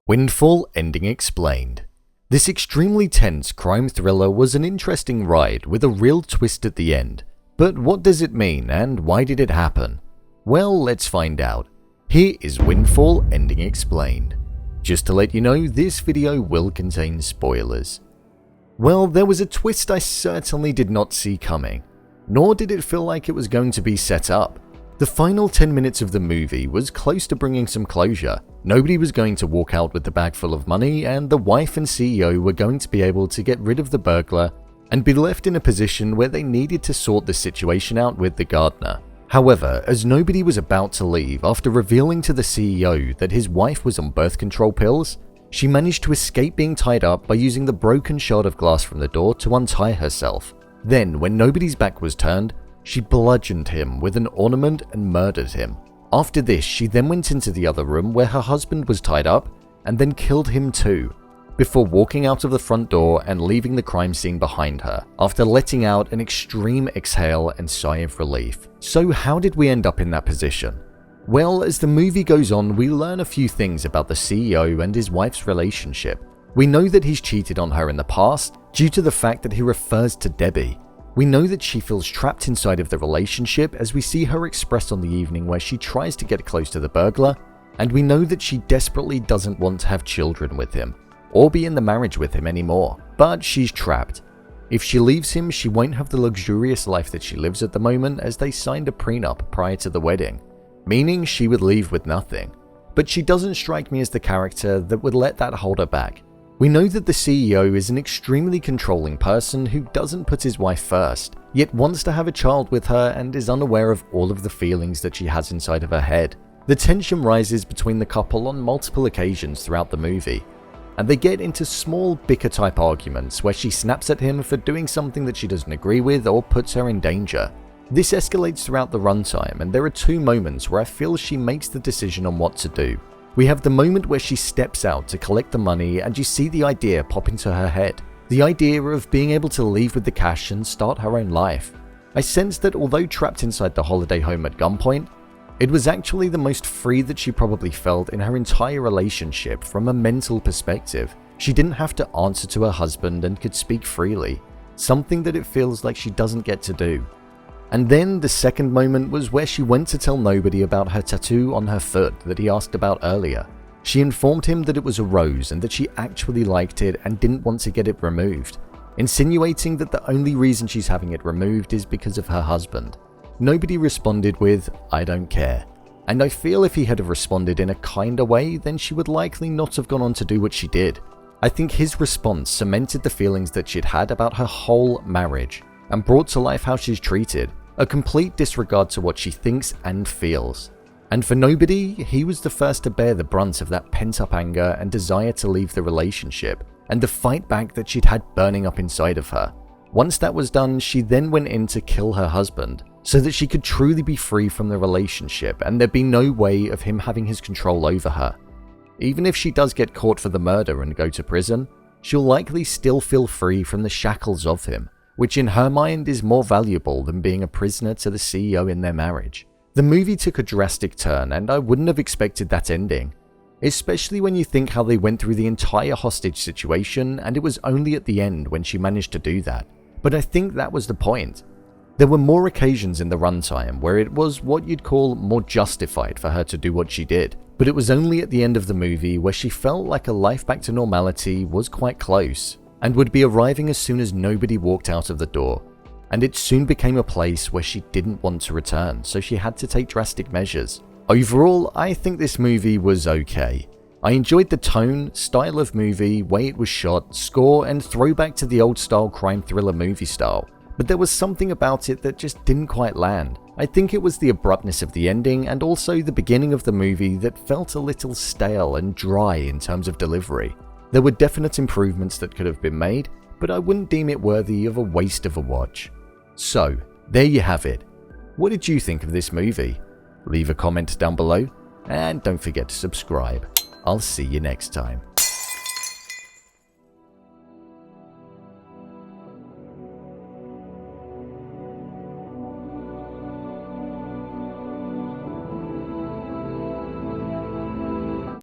Windfall ending explained. This extremely tense crime thriller was an interesting ride with a real twist at the end. But what does it mean and why did it happen? Well, let's find out. Here is Windfall ending explained. Just to let you know, this video will contain spoilers. Well, there was a twist I certainly did not see coming, nor did it feel like it was going to be set up. The final 10 minutes of the movie was close to bringing some closure. Nobody was going to walk out with the bag full of money, and the wife and CEO were going to be able to get rid of the burglar and be left in a position where they needed to sort the situation out with the gardener. However, as nobody was about to leave after revealing to the CEO that his wife was on birth control pills, she managed to escape being tied up by using the broken shard of glass from the door to untie herself. Then, when nobody's back was turned, she bludgeoned him with an ornament and murdered him. After this, she then went into the other room where her husband was tied up and then killed him too, before walking out of the front door and leaving the crime scene behind her, after letting out an extreme exhale and sigh of relief. So how did we end up in that position? Well, as the movie goes on, we learn a few things about the CEO and his wife's relationship. We know that he's cheated on her in the past due to the fact that he refers to Debbie. We know that she feels trapped inside of the relationship as we see her express on the evening where she tries to get close to the burglar, and we know that she desperately doesn't want to have children with him or be in the marriage with him anymore, but she's trapped. If she leaves him, she won't have the luxurious life that she lives at the moment, as they signed a prenup prior to the wedding, meaning she would leave with nothing. But she doesn't strike me as the character that would let that hold her back. We know that the CEO is an extremely controlling person who doesn't put his wife first, yet wants to have a child with her and is unaware of all of the feelings that she has inside of her head. The tension rises between the couple on multiple occasions throughout the movie, and they get into small bicker-type arguments where she snaps at him for doing something that she doesn't agree with or puts her in danger. This escalates throughout the runtime, and there are two moments where I feel she makes the decision on what to do. We have the moment where she steps out to collect the money and you see the idea pop into her head. The idea of being able to leave with the cash and start her own life. I sense that although trapped inside the holiday home at gunpoint, it was actually the most free that she probably felt in her entire relationship from a mental perspective. She didn't have to answer to her husband and could speak freely, something that it feels like she doesn't get to do. And then the second moment was where she went to tell nobody about her tattoo on her foot that he asked about earlier. She informed him that it was a rose and that she actually liked it and didn't want to get it removed, insinuating that the only reason she's having it removed is because of her husband. Nobody responded with, "I don't care." And I feel if he had have responded in a kinder way, then she would likely not have gone on to do what she did. I think his response cemented the feelings that she'd had about her whole marriage and brought to life how she's treated. A complete disregard to what she thinks and feels. And for nobody, he was the first to bear the brunt of that pent-up anger and desire to leave the relationship, and the fight back that she'd had burning up inside of her. Once that was done, she then went in to kill her husband, so that she could truly be free from the relationship and there'd be no way of him having his control over her. Even if she does get caught for the murder and go to prison, she'll likely still feel free from the shackles of him, which in her mind is more valuable than being a prisoner to the CEO in their marriage. The movie took a drastic turn, and I wouldn't have expected that ending, especially when you think how they went through the entire hostage situation and it was only at the end when she managed to do that. But I think that was the point. There were more occasions in the runtime where it was what you'd call more justified for her to do what she did, but it was only at the end of the movie where she felt like a life back to normality was quite close, and would be arriving as soon as nobody walked out of the door. And it soon became a place where she didn't want to return, so she had to take drastic measures. Overall, I think this movie was okay. I enjoyed the tone, style of movie, way it was shot, score, and throwback to the old style crime thriller movie style. But there was something about it that just didn't quite land. I think it was the abruptness of the ending and also the beginning of the movie that felt a little stale and dry in terms of delivery. There were definite improvements that could have been made, but I wouldn't deem it worthy of a waste of a watch. So, there you have it. What did you think of this movie? Leave a comment down below, and don't forget to subscribe. I'll see you next time.